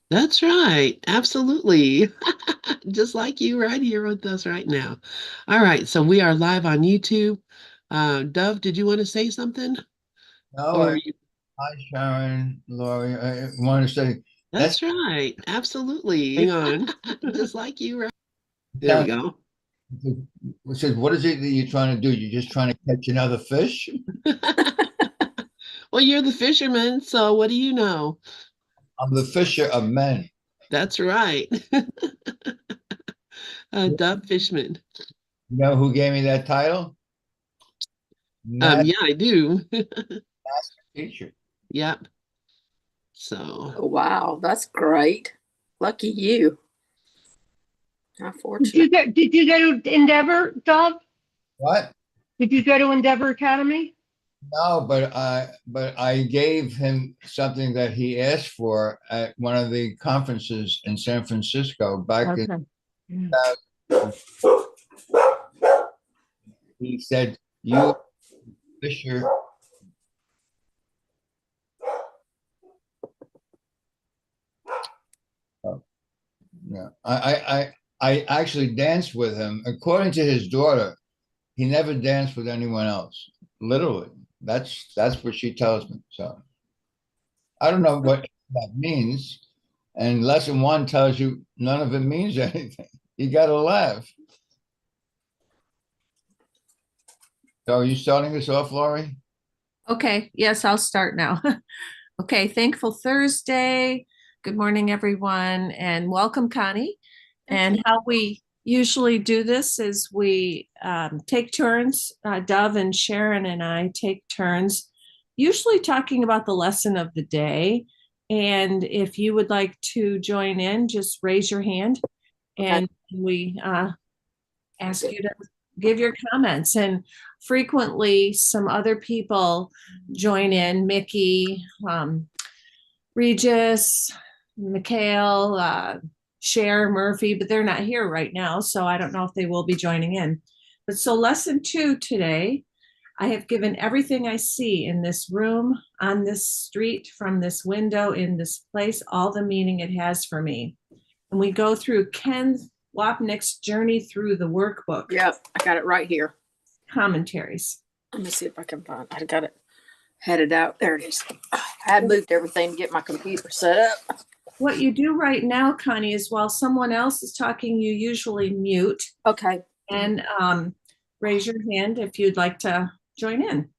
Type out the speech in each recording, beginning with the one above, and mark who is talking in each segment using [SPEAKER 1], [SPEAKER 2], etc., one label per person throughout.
[SPEAKER 1] That's right. Absolutely. Just like you right here with us right now. All right. So we are live on YouTube. Dove, did you want to say something?
[SPEAKER 2] No,
[SPEAKER 1] Or you?
[SPEAKER 2] hi Sharon, Lorri. I want to say that's
[SPEAKER 1] That's right. Absolutely. Hang on. Just like you, right? There we
[SPEAKER 2] kind
[SPEAKER 1] go.
[SPEAKER 2] of said, what is it that you're trying to do? You're just trying to catch another fish?
[SPEAKER 1] Well, you're the fisherman, so what do you know?
[SPEAKER 2] I'm the fisher of men.
[SPEAKER 1] That's right.
[SPEAKER 2] You
[SPEAKER 1] Dove Fishman.
[SPEAKER 2] know who gave me that title? Master
[SPEAKER 1] Yeah, I do.
[SPEAKER 2] teacher.
[SPEAKER 1] Yep. So,
[SPEAKER 3] Oh, wow, that's great. Lucky you. How
[SPEAKER 4] Did
[SPEAKER 3] fortunate.
[SPEAKER 4] you go? Did you go to Endeavor, Dove?
[SPEAKER 2] What?
[SPEAKER 4] Did you go to Endeavor Academy?
[SPEAKER 2] No, but I gave him something that he asked for at one of the conferences in San Francisco back in
[SPEAKER 4] Okay. Yeah.
[SPEAKER 2] 2000. He said, "You fisher." Yeah, I actually danced with him. According to his daughter, he never danced with anyone else. Literally, that's what she tells me. So I don't know what that means. And lesson one tells you none of it means anything. You got to laugh. So are you starting us off, Laurie?
[SPEAKER 5] Okay, yes, I'll start now. Okay, thankful Thursday. Good morning, everyone, and welcome, Connie.
[SPEAKER 3] Thank
[SPEAKER 5] And
[SPEAKER 3] you.
[SPEAKER 5] how we usually do this is we take turns. Dove and Sharon and I take turns, usually talking about the lesson of the day. And if you would like to join in, just raise your hand,
[SPEAKER 3] Okay.
[SPEAKER 5] and we ask you to give your comments. And frequently, some other people join in, Mickey, Regis, Mikhail, Cher, Murphy, but they're not here right now. So I don't know if they will be joining in. But so, lesson two today, I have given everything I see in this room, on this street, from this window, in this place, all the meaning it has for me. And we go through Ken Wapnick's journey through the workbook
[SPEAKER 3] Yep, I got it right here.
[SPEAKER 5] commentaries.
[SPEAKER 3] Let me see if I can find. I got it headed out. There it is. I had moved everything to get my computer set up.
[SPEAKER 5] What you do right now, Connie, is while someone else is talking, you usually mute
[SPEAKER 3] Okay.
[SPEAKER 5] and raise your hand if you'd like to join in.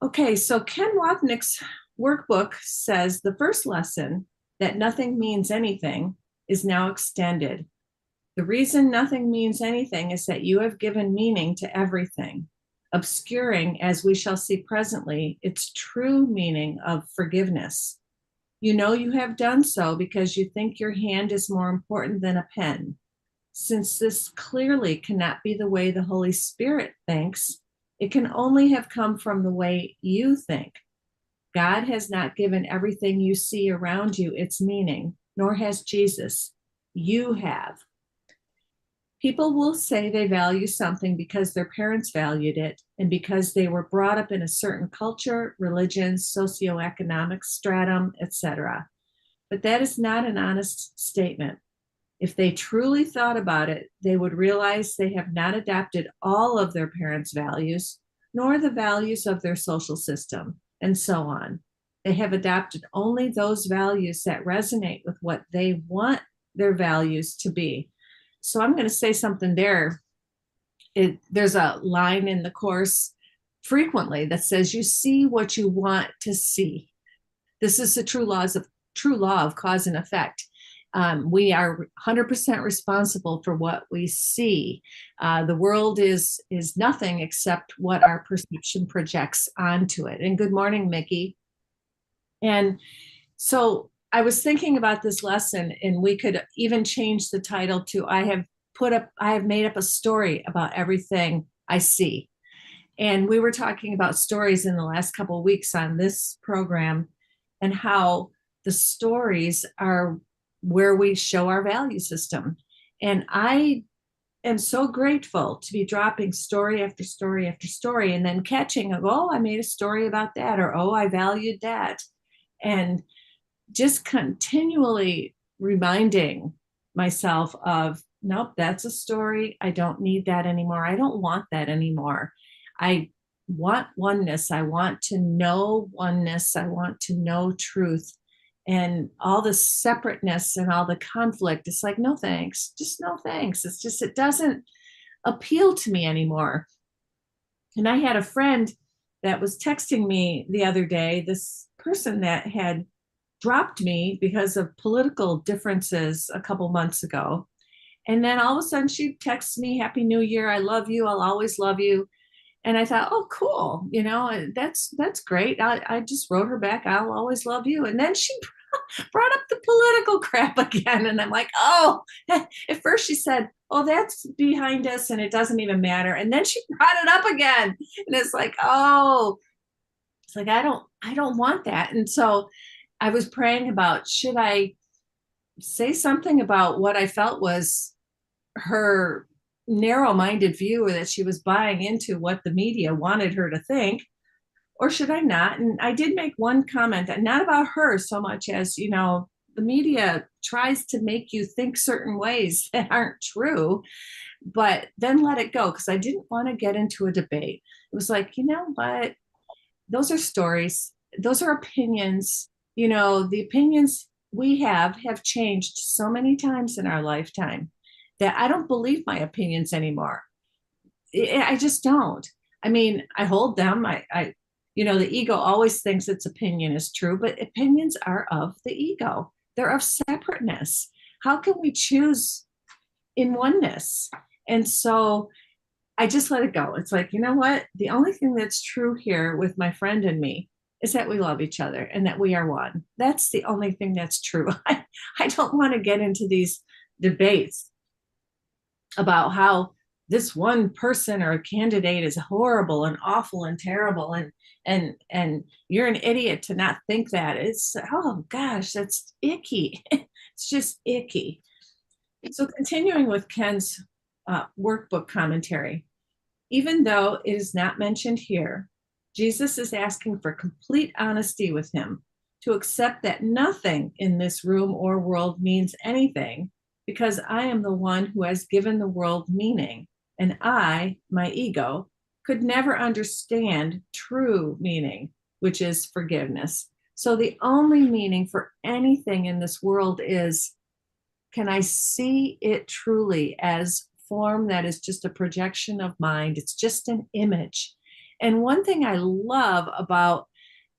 [SPEAKER 5] Okay, so Ken Wapnick's workbook says the first lesson, that nothing means anything, is now extended. The reason nothing means anything is that you have given meaning to everything, obscuring, as we shall see presently, its true meaning of forgiveness. You know you have done so because you think your hand is more important than a pen. Since this clearly cannot be the way the Holy Spirit thinks, it can only have come from the way you think. God has not given everything you see around you its meaning, nor has Jesus. You have. People will say they value something because their parents valued it and because they were brought up in a certain culture, religion, socioeconomic stratum, etc. But that is not an honest statement. If they truly thought about it, they would realize they have not adopted all of their parents' values, nor the values of their social system, and so on. They have adopted only those values that resonate with what they want their values to be. So I'm going to say something there. There's a line in the course frequently that says, "You see what you want to see." This is the true law of cause and effect. We are 100% responsible for what we see. The world is nothing except what our perception projects onto it. And good morning, Mickey. And so I was thinking about this lesson, and we could even change the title to I have made up a story about everything I see. And we were talking about stories in the last couple of weeks on this program, and how the stories are where we show our value system. And I am so grateful to be dropping story after story after story and then catching of, oh, I made a story about that, or oh, I valued that. And just continually reminding myself of, nope, that's a story. I don't need that anymore. I don't want that anymore. I want oneness. I want to know oneness. I want to know truth. And all the separateness and all the conflict, it's like, no thanks, just no thanks. It's just, it doesn't appeal to me anymore. And I had a friend that was texting me the other day, this person that had dropped me because of political differences a couple months ago. And then all of a sudden she texts me, Happy New Year. I love you. I'll always love you. And I thought, oh, cool. You know, that's great. I just wrote her back, I'll always love you. And then she brought up the political crap again. And I'm like, oh, at first she said, oh, that's behind us and it doesn't even matter. And then she brought it up again. And it's like, oh, it's like, I don't want that. And so I was praying about, should I say something about what I felt was her narrow-minded view, or that she was buying into what the media wanted her to think, or should I not? And I did make one comment, not about her so much as, you know, the media tries to make you think certain ways that aren't true, but then let it go, because I didn't want to get into a debate. It was like, you know what? Those are stories. Those are opinions. You know, the opinions we have changed so many times in our lifetime that I don't believe my opinions anymore. I just don't. I mean, I hold them. You know, the ego always thinks its opinion is true, but opinions are of the ego. They're of separateness. How can we choose in oneness? And so I just let it go. It's like, you know what? The only thing that's true here with my friend and me is that we love each other and that we are one. That's the only thing that's true. I don't want to get into these debates about how this one person or a candidate is horrible and awful and terrible, and you're an idiot to not think that. It's, oh gosh, that's icky. It's just icky. So continuing with Ken's workbook commentary, even though it is not mentioned here, Jesus is asking for complete honesty with him, to accept that nothing in this room or world means anything, because I am the one who has given the world meaning, and I, my ego, could never understand true meaning, which is forgiveness. So the only meaning for anything in this world is, can I see it truly as form that is just a projection of mind? It's just an image. And one thing I love about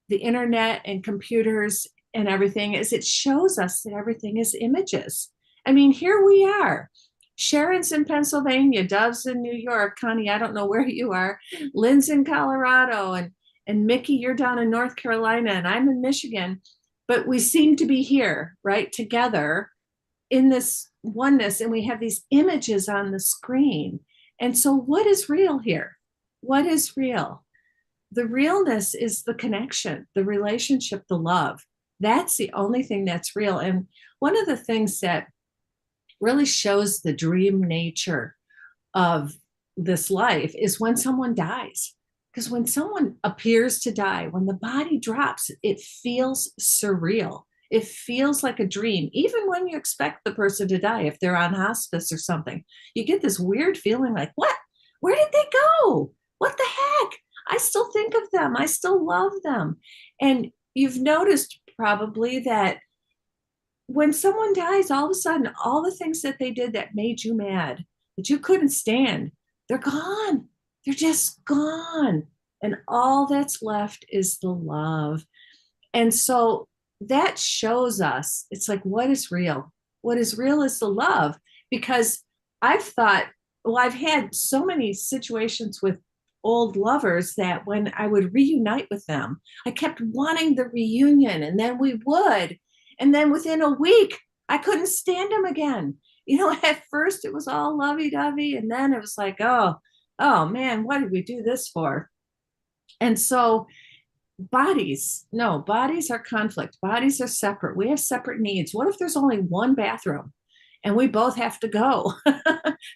[SPEAKER 5] the internet and computers and everything is it shows us that everything is images. I mean, here we are. Sharon's in Pennsylvania, Dove's in New York, Connie, I don't know where you are, Lynn's in Colorado, and Mickey, you're down in North Carolina, and I'm in Michigan. But we seem to be here, right, together in this oneness, and we have these images on the screen. And so what is real here? What is real? The realness is the connection, the relationship, the love. That's the only thing that's real. And one of the things that really shows the dream nature of this life is when someone dies. Because when someone appears to die, when the body drops, it feels surreal. It feels like a dream. Even when you expect the person to die, if they're on hospice or something, you get this weird feeling like, what? Where did they go? What the heck? I still think of them. I still love them. And you've noticed probably that when someone dies, all of a sudden, all the things that they did that made you mad, that you couldn't stand, they're gone. They're just gone. And all that's left is the love. And so that shows us, it's like, what is real? What is real is the love. Because I've thought, well, I've had so many situations with old lovers that when I would reunite with them, I kept wanting the reunion, and then we would. And then within a week, I couldn't stand them again. You know, at first it was all lovey-dovey, and then it was like, oh man, what did we do this for? And so bodies are conflict. Bodies are separate. We have separate needs. What if there's only one bathroom and we both have to go?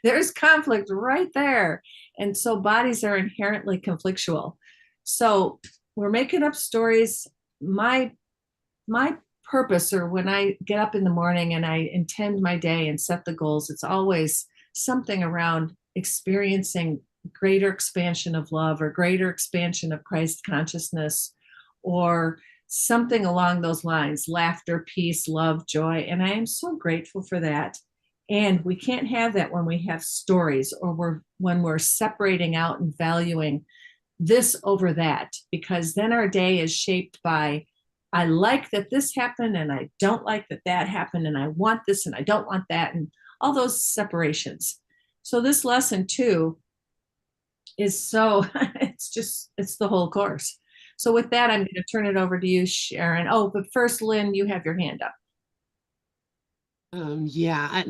[SPEAKER 5] There's conflict right there. And so bodies are inherently conflictual. So we're making up stories. My purpose, or when I get up in the morning and I intend my day and set the goals, it's always something around experiencing greater expansion of love or greater expansion of Christ consciousness, or something along those lines: laughter, peace, love, joy. And I am so grateful for that. And we can't have that when we have stories, or when we're separating out and valuing this over that, because then our day is shaped by, I like that this happened and I don't like that that happened, and I want this and I don't want that, and all those separations. So this lesson too is so it's the whole course. So with that, I'm going to turn it over to you, Sharon. Oh, but first, Lynn, you have your hand up.
[SPEAKER 1] Yeah,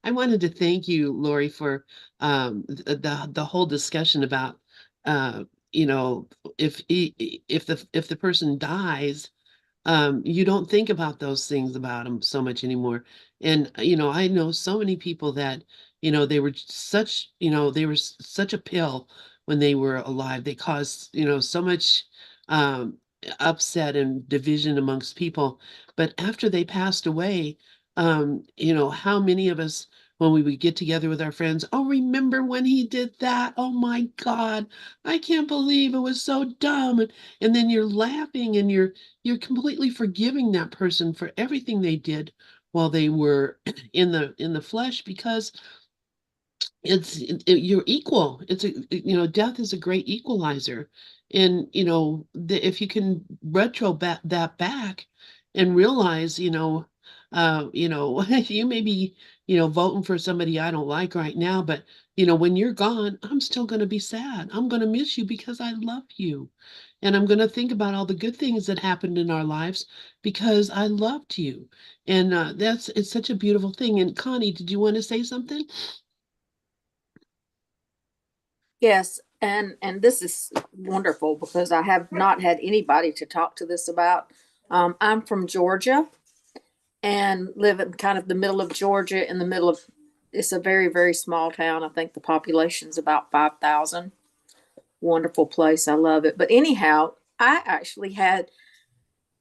[SPEAKER 1] I wanted to thank you, Lori, for the whole discussion about uh, you know, if the person dies, you don't think about those things about them so much anymore. And I know so many people that they were such a pill when they were alive. They caused so much um, upset and division amongst people. But after they passed away, how many of us, when we would get together with our friends, oh, remember when he did that? Oh my God, I can't believe it was so dumb. And then you're laughing and you're completely forgiving that person for everything they did while they were in the flesh, because you're equal. Death is a great equalizer. And if you can that back and realize, you may be voting for somebody I don't like right now, but when you're gone, I'm still going to be sad. I'm going to miss you because I love you, and I'm going to think about all the good things that happened in our lives because I loved you. And it's such a beautiful thing. And Connie, did you want to say something?
[SPEAKER 3] Yes, and this is wonderful because I have not had anybody to talk to this about. I'm from Georgia and live in kind of the middle of Georgia, in the middle of, it's a very, very small town. I think the population's about 5,000. Wonderful place. I love it. But anyhow, I actually had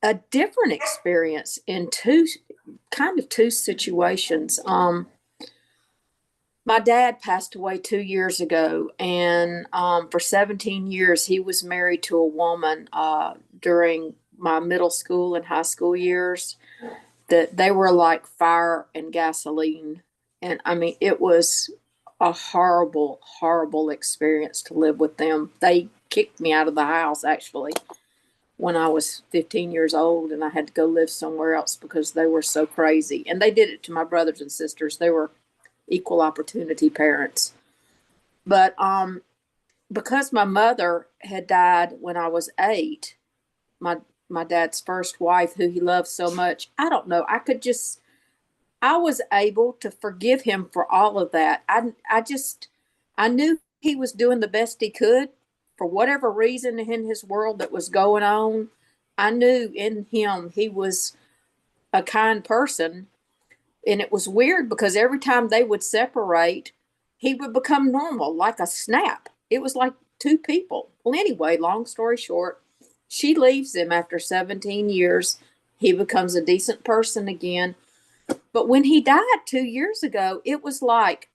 [SPEAKER 3] a different experience in two situations. My dad passed away 2 years ago, and for 17 years, he was married to a woman during my middle school and high school years. That they were like fire and gasoline. And I mean, it was a horrible, horrible experience to live with them. They kicked me out of the house actually when I was 15 years old, and I had to go live somewhere else because they were so crazy. And they did it to my brothers and sisters. They were equal opportunity parents. But because my mother had died when I was 8, my dad's first wife, who he loved so much, I don't know, I was able to forgive him for all of that. I knew he was doing the best he could for whatever reason in his world that was going on. I knew in him he was a kind person. And it was weird because every time they would separate, he would become normal, like a snap. It was like two people. Well, anyway, long story short, she leaves him after 17 years. He becomes a decent person again. But when he died 2 years ago, it was like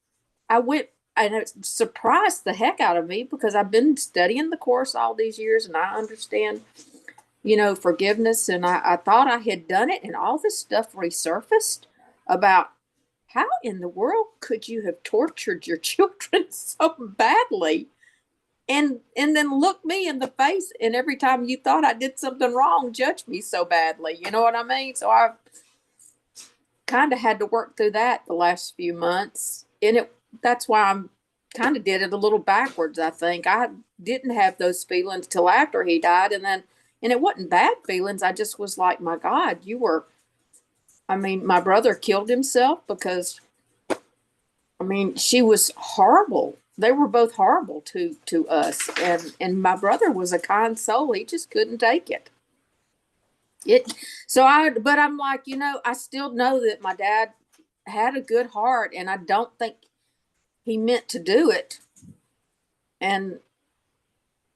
[SPEAKER 3] I went, and it surprised the heck out of me because I've been studying the course all these years and I understand, forgiveness. And I thought I had done it, and all this stuff resurfaced about how in the world could you have tortured your children so badly and then look me in the face, and every time you thought I did something wrong, judge me so badly. You know what I mean? So I've kind of had to work through that the last few months. And that's why I'm kind of did it a little backwards. I think I didn't have those feelings till after he died. And it wasn't bad feelings. I just was like, my God, my brother killed himself because, she was horrible. They were both horrible to us. And my brother was a kind soul. He just couldn't take it. But I'm like, I still know that my dad had a good heart, and I don't think he meant to do it. And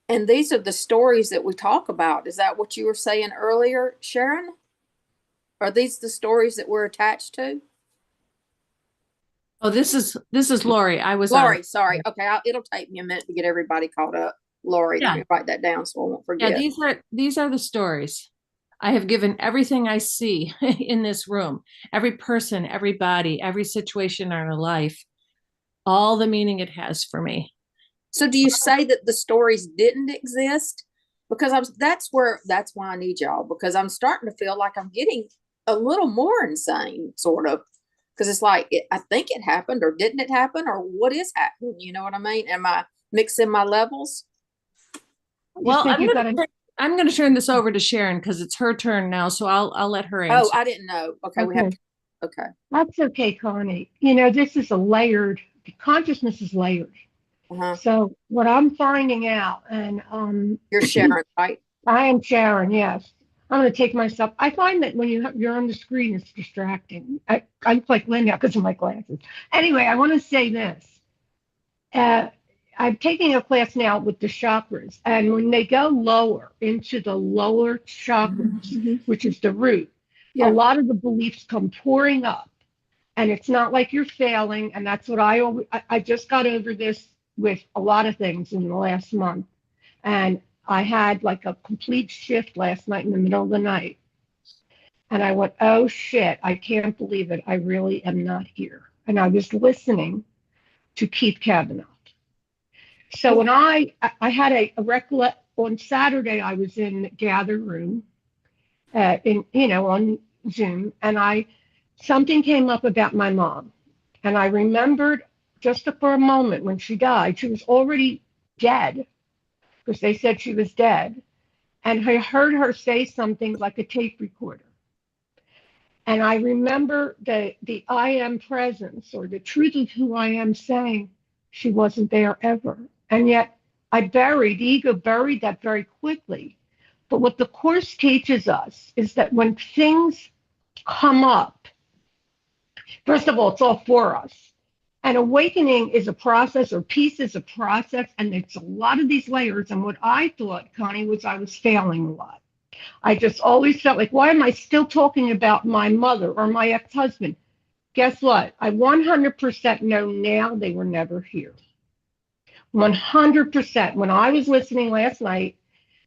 [SPEAKER 3] these are the stories that we talk about. Is that what you were saying earlier, Sharon? Are these the stories that we're attached to?
[SPEAKER 5] Oh, this is Lorri. I was on.
[SPEAKER 3] Lorri, sorry. Okay, it'll take me a minute to get everybody caught up. Lorri, let
[SPEAKER 5] Yeah.
[SPEAKER 3] me write that down so I won't
[SPEAKER 5] Yeah,
[SPEAKER 3] forget.
[SPEAKER 5] these are the stories. I have given everything I see in this room, every person, every body, every situation in our life, all the meaning it has for me.
[SPEAKER 3] So do you say that the stories didn't exist? Because that's why I need y'all, because I'm starting to feel like I'm getting a little more insane, sort of. Because it's like, I think it happened, or didn't it happen, or what is happening? You know what I mean? Am I mixing my levels?
[SPEAKER 5] Well,
[SPEAKER 4] think you got to.
[SPEAKER 5] I'm gonna turn this over to Sharon because it's her turn now, so I'll let her
[SPEAKER 3] Oh,
[SPEAKER 5] answer.
[SPEAKER 3] I didn't know. Okay, we have
[SPEAKER 4] Okay,
[SPEAKER 3] to. Okay.
[SPEAKER 4] that's okay, Connie. This is a layered, consciousness is layered.
[SPEAKER 3] Uh-huh.
[SPEAKER 4] So what I'm finding out, and
[SPEAKER 3] You're Sharon, right?
[SPEAKER 4] I am Sharon, yes. I'm going to take myself. I find that when you're on the screen, it's distracting. I look like Linda because of my glasses. Anyway, I want to say this. I'm taking a class now with the chakras, and when they go lower into the lower chakras, which is the root, a lot of the beliefs come pouring up, and it's not like you're failing. And that's what I just got over this with a lot of things in the last month, and I had like a complete shift last night in the middle of the night. And I went, oh shit, I can't believe it. I really am not here. And I was listening to Keith Kavanaugh. So when I had a recollect on Saturday, I was in the gather room on Zoom, and something came up about my mom. And I remembered just for a moment when she died, she was already dead because they said she was dead. And I heard her say something like a tape recorder. And I remember the I am presence, or the truth of who I am, saying she wasn't there ever. And yet the ego buried that very quickly. But what the Course teaches us is that when things come up, first of all, it's all for us. And awakening is a process, or peace is a process, and it's a lot of these layers. And what I thought, Connie, was I was failing a lot. I just always felt like, why am I still talking about my mother or my ex-husband? Guess what? I 100% know now they were never here. 100%. When I was listening last night,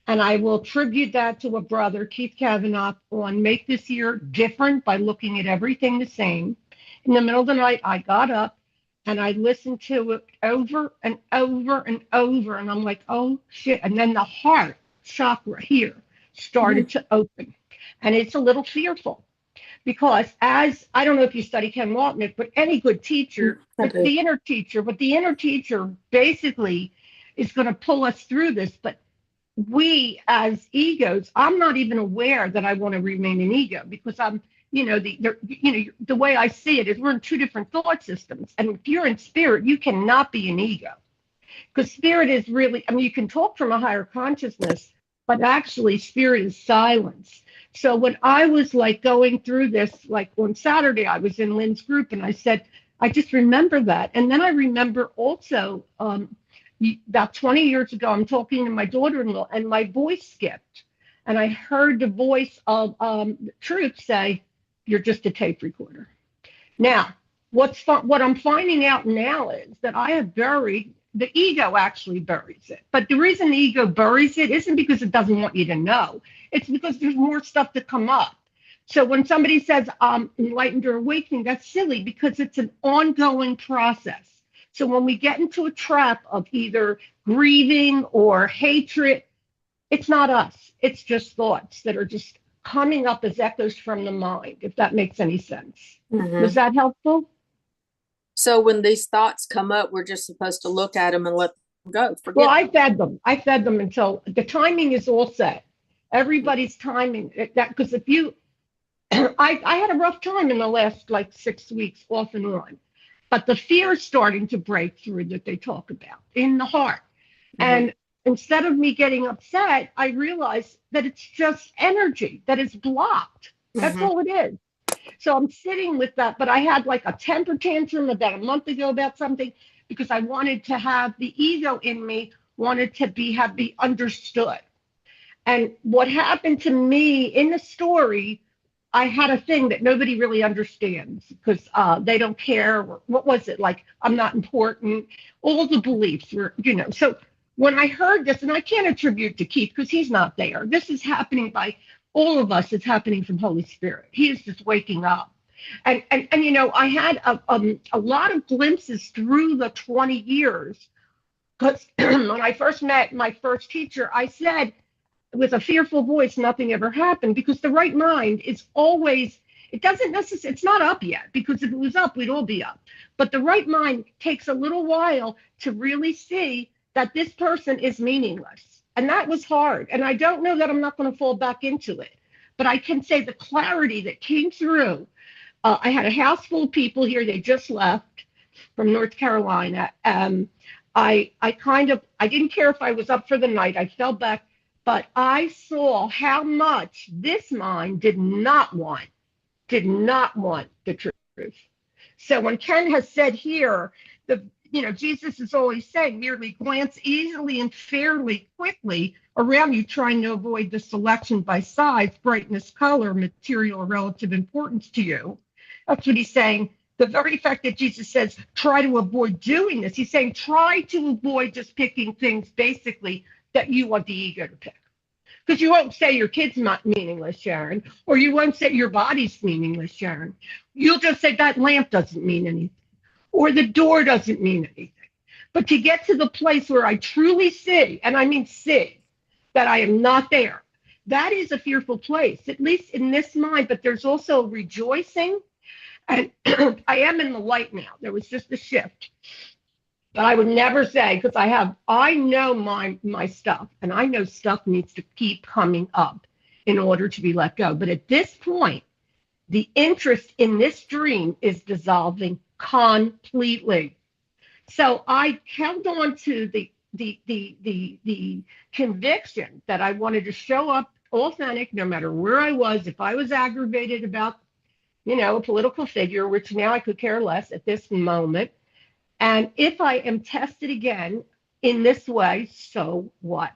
[SPEAKER 4] and I will attribute that to a brother, Keith Kavanaugh, on Make This Year Different by looking at everything the same. In the middle of the night, I got up and I listened to it over and over and over. And I'm like, oh shit. And then the heart chakra here started to open. And it's a little fearful because I don't know if you study Ken Wapnick, but any good teacher, it's the inner teacher, but the inner teacher basically is going to pull us through this. But we as egos, I'm not even aware that I want to remain an ego because I'm, the way I see it is we're in two different thought systems. And if you're in spirit, you cannot be an ego because spirit is really, you can talk from a higher consciousness, but actually spirit is silence. So when I was like going through this, like on Saturday, I was in Lynn's group and I said, I just remember that. And then I remember also, about 20 years ago, I'm talking to my daughter-in-law and my voice skipped. And I heard the voice of Truth say, you're just a tape recorder. Now, what I'm finding out now is that I have buried, the ego actually buries it. But the reason the ego buries it isn't because it doesn't want you to know. It's because there's more stuff to come up. So when somebody says enlightened or awakening, that's silly because it's an ongoing process. So when we get into a trap of either grieving or hatred, it's not us. It's just thoughts that are just coming up as echoes from the mind, if that makes any sense. Mm-hmm. Was that helpful?
[SPEAKER 3] So when these thoughts come up, we're just supposed to look at them and let them go.
[SPEAKER 4] Well, I fed them until the timing is all set. Everybody's timing that, because if you, I had a rough time in the last like 6 weeks off and on. But the fear is starting to break through that they talk about in the heart. Mm-hmm. And instead of me getting upset, I realized that it's just energy that is blocked. That's mm-hmm. all it is. So I'm sitting with that, but I had like a temper tantrum about a month ago about something because I wanted to have the ego in me, wanted to be understood. And what happened to me in the story I had a thing that nobody really understands because they don't care. What was it like? I'm not important. All the beliefs were, So when I heard this, and I can't attribute to Keith because he's not there. This is happening by all of us. It's happening from Holy Spirit. He is just waking up. And I had a lot of glimpses through the 20 years because when I first met my first teacher, I said, with a fearful voice, nothing ever happened because the right mind is always, it doesn't necessarily, it's not up yet because if it was up, we'd all be up. But the right mind takes a little while to really see that this person is meaningless. And that was hard. And I don't know that I'm not going to fall back into it. But I can say the clarity that came through. I had a house full of people here. They just left from North Carolina. I didn't care if I was up for the night. I fell back. But I saw how much this mind did not want the truth. So when Ken has said here, Jesus is always saying, merely glance easily and fairly quickly around you, trying to avoid the selection by size, brightness, color, material, or relative importance to you. That's what he's saying. The very fact that Jesus says, try to avoid doing this, he's saying, try to avoid just picking things basically that you want the ego to pick. Because you won't say your kid's not meaningless, Sharon, or you won't say your body's meaningless, Sharon. You'll just say that lamp doesn't mean anything, or the door doesn't mean anything. But to get to the place where I truly see, and I mean see, that I am not there, that is a fearful place, at least in this mind, but there's also rejoicing. And I am in the light now. There was just a shift. But I would never say, because I know my stuff, and I know stuff needs to keep coming up in order to be let go. But at this point, the interest in this dream is dissolving completely. So I held on to the conviction that I wanted to show up authentic, no matter where I was. If I was aggravated about, a political figure, which now I could care less at this moment. And if I am tested again in this way, so what?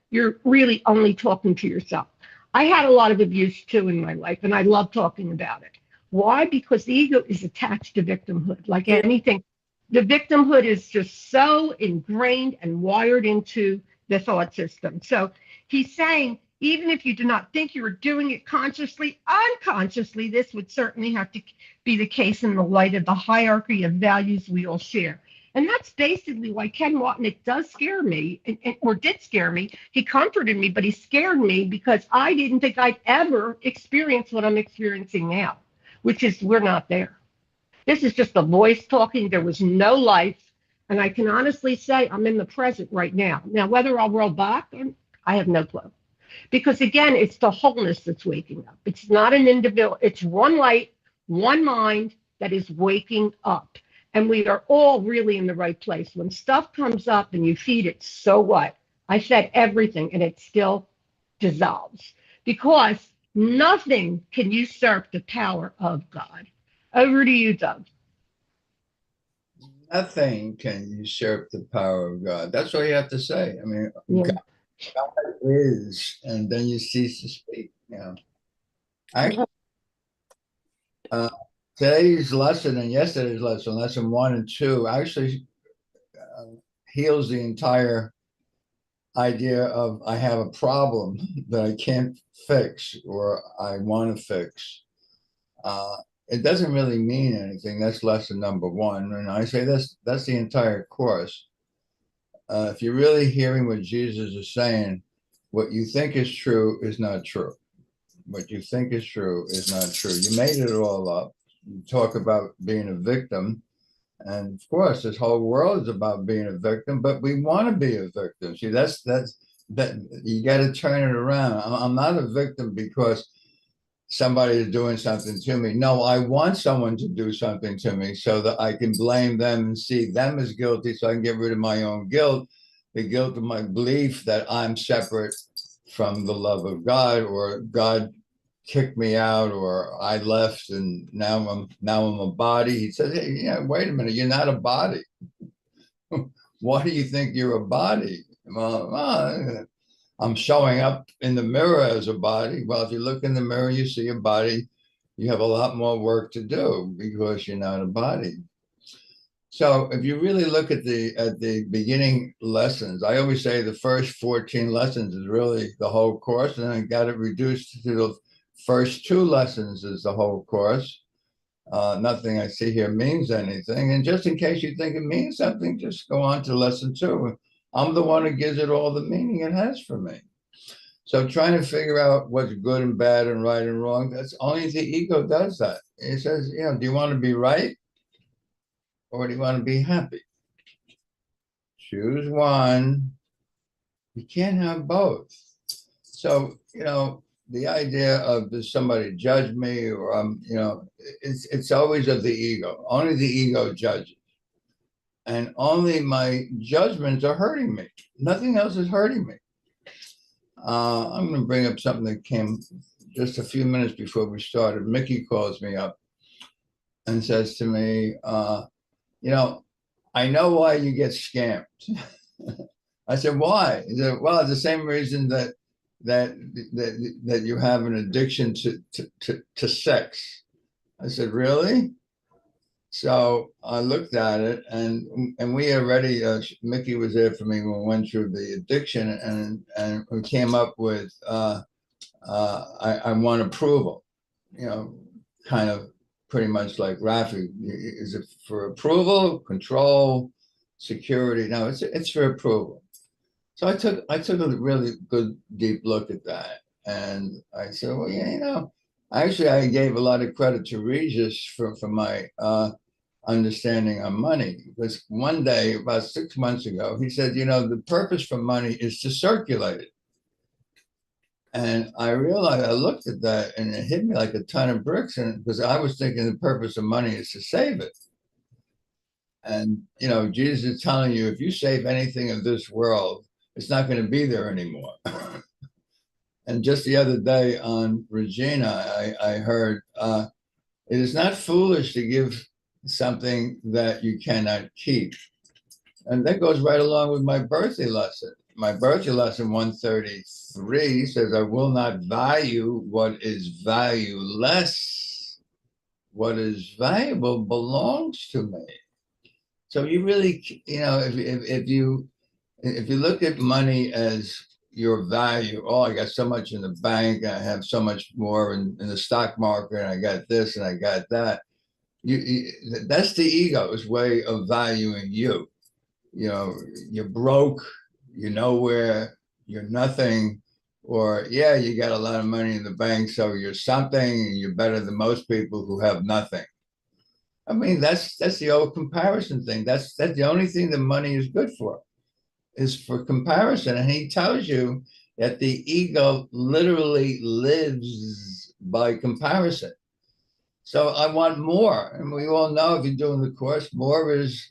[SPEAKER 4] You're really only talking to yourself. I had a lot of abuse too in my life, and I love talking about it. Why? Because the ego is attached to victimhood. Like anything, the victimhood is just so ingrained and wired into the thought system. So he's saying, even if you do not think you are doing it consciously, unconsciously, this would certainly have to be the case in the light of the hierarchy of values we all share. And that's basically why Ken Watnick does scare me, or did scare me. He comforted me, but he scared me because I didn't think I'd ever experience what I'm experiencing now, which is we're not there. This is just a voice talking. There was no life. And I can honestly say I'm in the present right now. Now, whether I'll roll back, I have no clue. Because again, it's the wholeness that's waking up. It's not an individual. It's one light, one mind that is waking up. And we are all really in the right place. When stuff comes up and you feed it, so what? I fed everything and it still dissolves. Because nothing can usurp the power of God. Over to you, Doug.
[SPEAKER 2] Nothing can usurp the power of God. That's all you have to say. I mean,
[SPEAKER 4] Yeah.
[SPEAKER 2] God is, and then you cease to speak. Actually, today's lesson and yesterday's lesson, lesson 1 and 2, actually heals the entire idea of I have a problem that I can't fix or I want to fix. It doesn't really mean anything. That's lesson number 1. And I say that's the entire course. If you're really hearing what Jesus is saying, what you think is true is not true. What you think is true is not true. You made it all up. You talk about being a victim. And of course, this whole world is about being a victim, but we want to be a victim. See, that's you got to turn it around. I'm not a victim because somebody is doing something to me. No, I want someone to do something to me so that I can blame them and see them as guilty so I can get rid of my own guilt, the guilt of my belief that I'm separate from the love of God, or God kicked me out, or I left and now I'm a body. He said, hey, yeah, wait a minute, you're not a body. Why do you think you're a body? Well, I'm showing up in the mirror as a body. Well, if you look in the mirror, you see a body you have a lot more work to do because you're not a body. So if you really look at the beginning lessons, I always say the first 14 lessons is really the whole course, and then I got it reduced to the first 2 lessons is the whole course. Nothing I see here means anything. And just in case you think it means something, just go on to lesson 2. I'm the one who gives it all the meaning it has for me. So trying to figure out what's good and bad and right and wrong, that's only the ego does that. It says, you know, do you want to be right or do you want to be happy? Choose one. You can't have both. So, you know, the idea of does somebody judge me or you know, it's always of the ego. Only the ego judges. And only my judgments are hurting me. Nothing else is hurting me. I'm going to bring up something that came just a few minutes before we started. Mickey calls me up and says to me, you know, I know why you get scammed. I said, why? He said, well, it's the same reason that you have an addiction to sex. I said, really? So I looked at it, and we already, Mickey was there for me when we went through the addiction, and we came up with, I want approval, you know, kind of pretty much like Rafi. Is it for approval, control, security? No, it's for approval. So I took a really good deep look at that, and I said, well, yeah, you know, actually I gave a lot of credit to Regis for my understanding on money, because one day about 6 months ago he said, you know, the purpose for money is to circulate it. And I realized, I looked at that and it hit me like a ton of bricks, and because I was thinking the purpose of money is to save it. And you know, Jesus is telling you, if you save anything of this world, it's not going to be there anymore. And just the other day on Regina, I heard, it is not foolish to give something that you cannot keep. And that goes right along with my birthday lesson. My birthday lesson 133 says, I will not value what is valueless. What is valuable belongs to me. So you really, you know, if you look at money as your value, oh, I got so much in the bank, I have so much more in the stock market, and I got this and I got that. That's the ego's way of valuing you. You know, you're broke, you're nowhere, you're nothing, or yeah, you got a lot of money in the bank, so you're something, and you're better than most people who have nothing. I mean, that's the old comparison thing. That's the only thing that money is good for, is for comparison. And he tells you that the ego literally lives by comparison. So I want more. And we all know, if you're doing the course, more is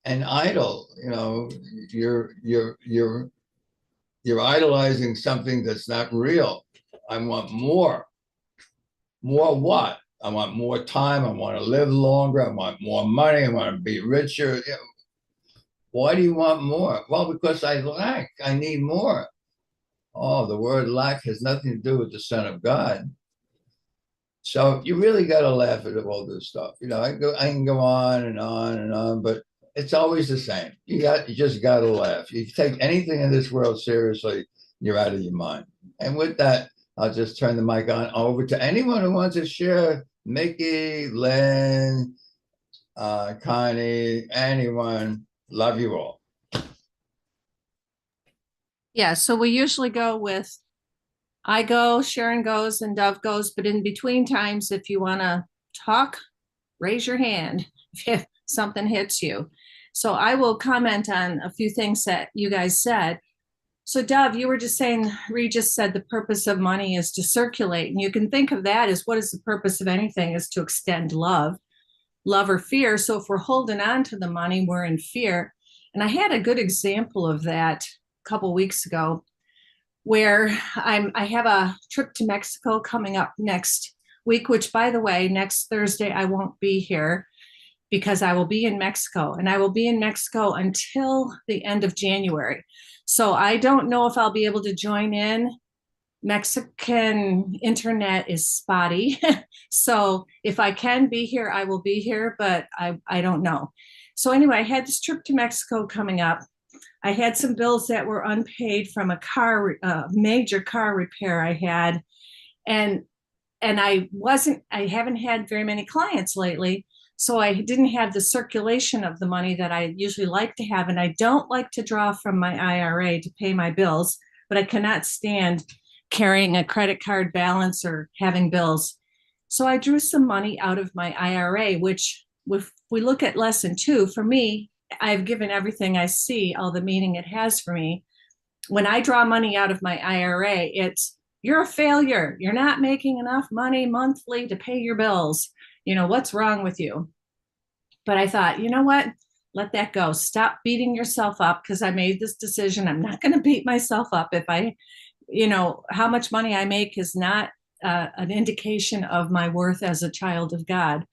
[SPEAKER 2] an idol. You know, you're idolizing something that's not real. I want more. More what? I want more time. I want to live longer. I want more money. I want to be richer. You know, why do you want more? Well, because I lack. I need more. Oh, the word lack has nothing to do with the Son of God. So you really got to laugh at all this stuff. You know, I can go on and on and on, but it's always the same. You just got to laugh. You take anything in this world seriously, you're out of your mind. And with that, I'll just turn the mic on over to anyone who wants to share. Mickey, Lynn, Connie, anyone. Love you all.
[SPEAKER 5] Yeah, so we usually go with I go, Sharon goes, and Dove goes. But in between times, if you want to talk, raise your hand if something hits you. So I will comment on a few things that you guys said. So Dove, you were just saying, Regis said the purpose of money is to circulate. And you can think of that as, what is the purpose of anything? Is to extend love or fear. So if we're holding on to the money, we're in fear. And I had a good example of that a couple weeks ago, where I have a trip to Mexico coming up next week, which, by the way, next Thursday I won't be here because I will be in Mexico, and I will be in Mexico until the end of January. So I don't know if I'll be able to join in Mexican internet is spotty. So if I can be here, I will be here, but I don't know. So anyway, I had this trip to Mexico coming up. I had some bills that were unpaid from a major car repair I had. And I haven't had very many clients lately. So I didn't have the circulation of the money that I usually like to have. And I don't like to draw from my IRA to pay my bills, but I cannot stand carrying a credit card balance or having bills. So I drew some money out of my IRA, which if we look at lesson 2, for me, I've given everything I see all the meaning it has for me. When I draw money out of my IRA, it's you're a failure. You're not making enough money monthly to pay your bills. What's wrong with you? But I thought, you know what? Let that go. Stop beating yourself up, because I made this decision. I'm not going to beat myself up. If how much money I make is not an indication of my worth as a child of God.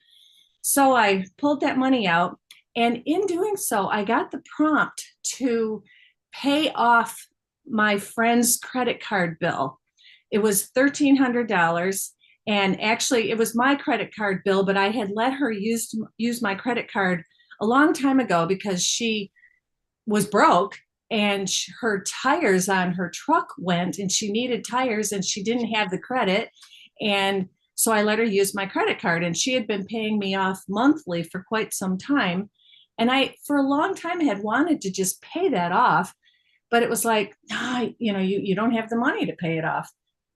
[SPEAKER 5] So I pulled that money out. And in doing so, I got the prompt to pay off my friend's credit card bill. It was $1,300. And actually, it was my credit card bill, but I had let her use my credit card a long time ago because she was broke and her tires on her truck went and she needed tires and she didn't have the credit. And so I let her use my credit card, and she had been paying me off monthly for quite some time. And I, for a long time, had wanted to just pay that off, but it was like, you don't have the money to pay it off.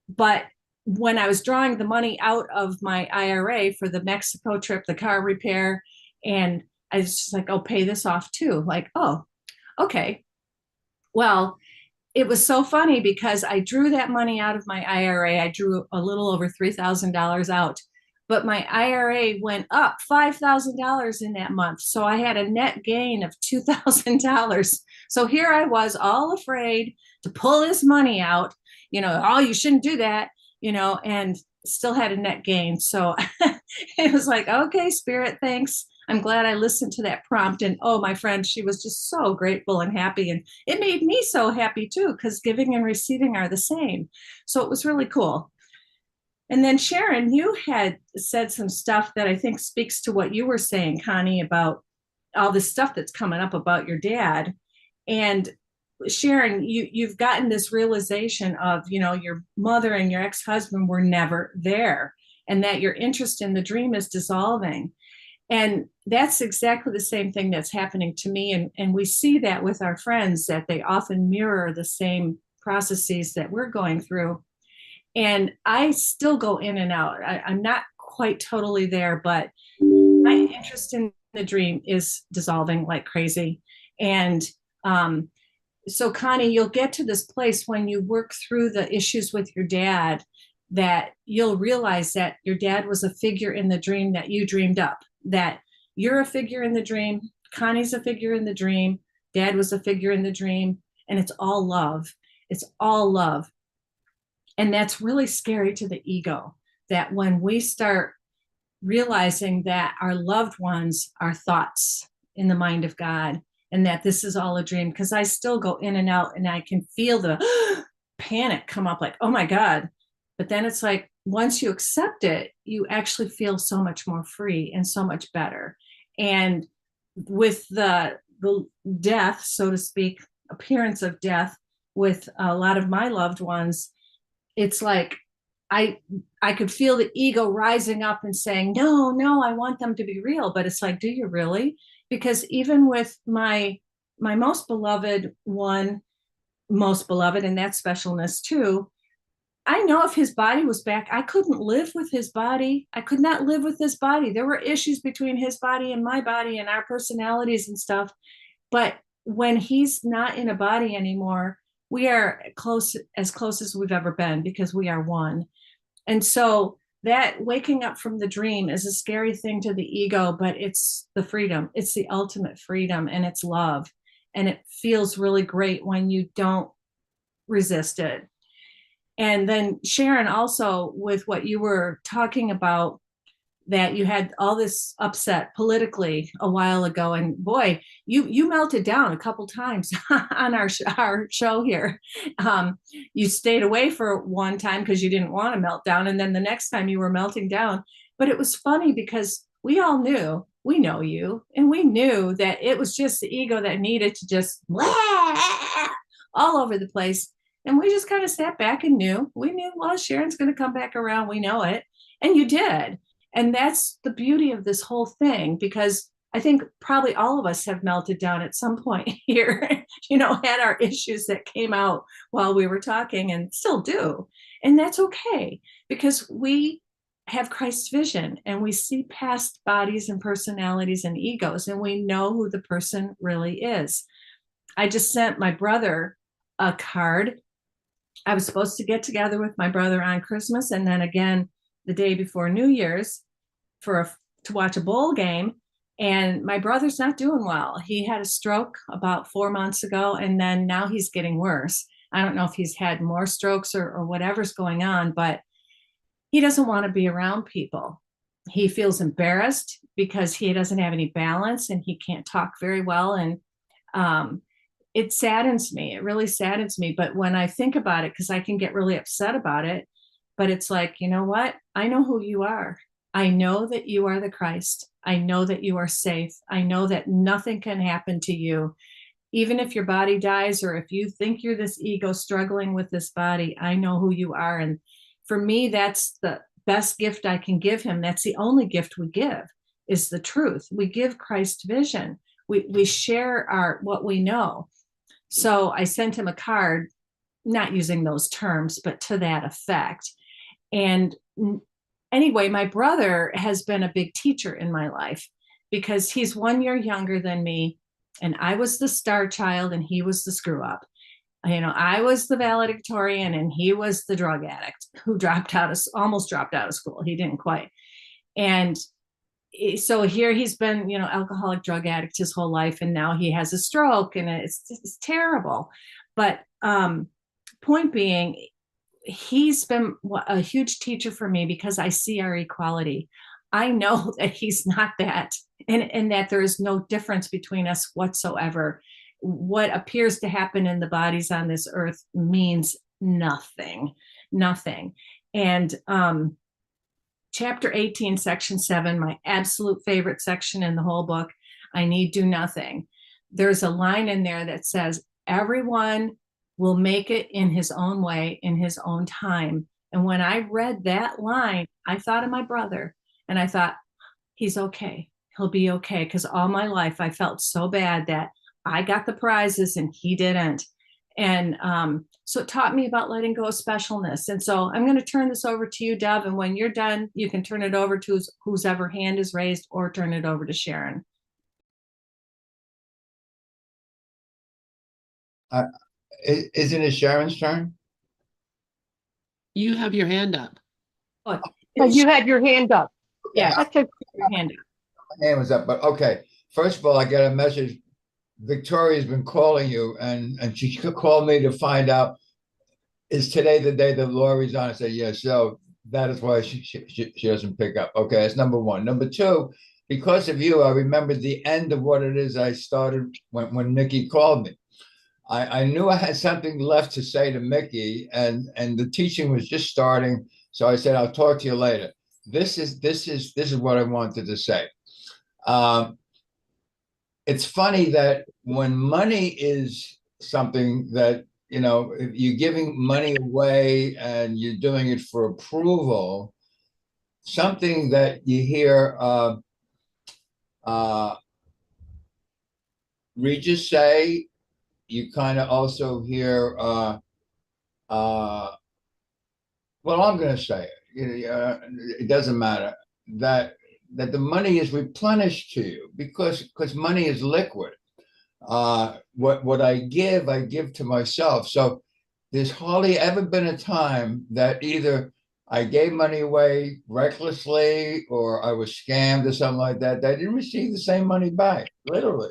[SPEAKER 5] But when I was drawing the money out of my IRA for the Mexico trip, the car repair, and I was just like, oh, pay this off too. Like, oh, okay. Well, it was so funny because I drew that money out of my IRA. I drew a little over $3,000 out, but my IRA went up $5,000 in that month. So I had a net gain of $2,000. So here I was, all afraid to pull this money out, oh, you shouldn't do that, and still had a net gain. So it was like, okay, Spirit, thanks. I'm glad I listened to that prompt. And oh, my friend, she was just so grateful and happy. And it made me so happy too, because giving and receiving are the same. So it was really cool. And then Sharon, you had said some stuff that I think speaks to what you were saying, Connie, about all this stuff that's coming up about your dad. And Sharon, you've gotten this realization of, your mother and your ex-husband were never there, and that your interest in the dream is dissolving. And that's exactly the same thing that's happening to me. And we see that with our friends, that they often mirror the same processes that we're going through. And I still go in and out. I'm not quite totally there, but my interest in the dream is dissolving like crazy. And so Connie, you'll get to this place when you work through the issues with your dad, that you'll realize that your dad was a figure in the dream that you dreamed up, that you're a figure in the dream, Connie's a figure in the dream, dad was a figure in the dream, and it's all love. It's all love. And that's really scary to the ego, that when we start realizing that our loved ones are thoughts in the mind of God, and that this is all a dream, because I still go in and out and I can feel the panic come up, like, oh my God. But then it's like, once you accept it, you actually feel so much more free and so much better. And with the death, so to speak, appearance of death with a lot of my loved ones, it's like I could feel the ego rising up and saying, no, I want them to be real. But it's like, do you really? Because even with my most beloved one, most beloved, and that specialness too, I know if his body was back, I couldn't live with his body. I could not live with his body. There were issues between his body and my body and our personalities and stuff. But when he's not in a body anymore, we are as close as we've ever been, because we are one. And so that waking up from the dream is a scary thing to the ego, but it's the freedom. It's the ultimate freedom, and it's love. And it feels really great when you don't resist it. And then Sharon, also with what you were talking about, that you had all this upset politically a while ago, and boy, you melted down a couple times on our show here. You stayed away for one time because you didn't want to melt down, and then the next time you were melting down. But it was funny because we all knew, we know you, and we knew that it was just the ego that needed to just all over the place. And we just kind of sat back and we knew, well, Sharon's going to come back around. We know it. And you did. And that's the beauty of this whole thing, because I think probably all of us have melted down at some point here, had our issues that came out while we were talking, and still do. And that's okay, because we have Christ's vision and we see past bodies and personalities and egos, and we know who the person really is. I just sent my brother a card. I was supposed to get together with my brother on Christmas and then again the day before New Year's to watch a bowl game. And my brother's not doing well. He had a stroke about 4 months ago, and then now he's getting worse. I don't know if he's had more strokes or whatever's going on, but he doesn't want to be around people. He feels embarrassed because he doesn't have any balance and he can't talk very well. And it saddens me. It really saddens me. But when I think about it, because I can get really upset about it, but it's like, you know what? I know who you are. I know that you are the Christ. I know that you are safe. I know that nothing can happen to you. Even if your body dies, or if you think you're this ego struggling with this body, I know who you are. And for me, that's the best gift I can give him. That's the only gift we give, is the truth. We give Christ vision. We share what we know. So I sent him a card, not using those terms, but to that effect. And anyway, my brother has been a big teacher in my life because he's 1 year younger than me. And I was the star child and he was the screw up. I was the valedictorian and he was the drug addict who almost dropped out of school. He didn't quite. And so here he's been, alcoholic, drug addict his whole life. And now he has a stroke and it's terrible. But point being, he's been a huge teacher for me because I see our equality. I know that he's not that, and that there is no difference between us whatsoever. What appears to happen in the bodies on this earth means nothing. And chapter 18, section 7, my absolute favorite section in the whole book, I need do nothing. There's a line in there that says, everyone will make it in his own way, in his own time. And when I read that line, I thought of my brother and I thought, he's okay. He'll be okay. Because all my life I felt so bad that I got the prizes and he didn't. And so it taught me about letting go of specialness. And so I'm going to turn this over to you, Deb. And when you're done, you can turn it over to whoever hand is raised, or turn it over to Sharon.
[SPEAKER 2] Isn't it Sharon's turn?
[SPEAKER 1] You have your hand up.
[SPEAKER 5] Oh,
[SPEAKER 4] You had your hand up.
[SPEAKER 5] yeah,
[SPEAKER 4] That's a,
[SPEAKER 5] your hand up.
[SPEAKER 2] My hand was up, but okay. First of all, I got a message. Victoria's been calling you, and she called me to find out, is today the day that Lorri's on? I said, yes. So that is why she doesn't pick up. Okay, that's number one. Number two, because of you, I remembered the end of what it is I started when Mickey called me. I knew I had something left to say to Mickey, and the teaching was just starting. So I said, I'll talk to you later. This is what I wanted to say. It's funny that when money is something that, if you're giving money away and you're doing it for approval, something that you hear Regis say, you kind of also hear, well, I'm going to say it, it doesn't matter, that the money is replenished to you because money is liquid. What I give to myself. So there's hardly ever been a time that either I gave money away recklessly or I was scammed or something like that. I didn't receive the same money back, literally.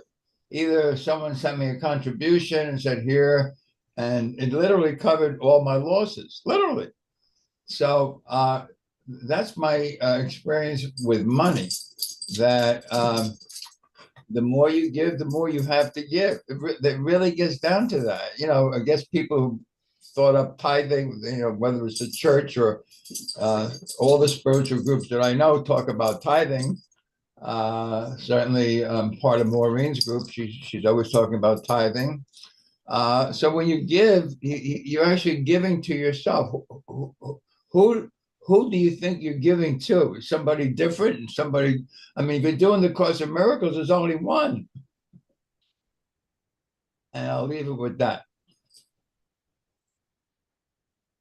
[SPEAKER 2] Either someone sent me a contribution and said, here, and it literally covered all my losses, literally. So that's my experience with money, that the more you give, the more you have to give. It really gets down to that. I guess people who thought up tithing, whether it's a church or all the spiritual groups that I know talk about tithing. Certainly part of Maureen's group, she's always talking about tithing. So when you give, you're actually giving to yourself. Who do you think you're giving to? Somebody different? Somebody, I mean, if you're doing the Course of Miracles, there's only one. And I'll leave it with that.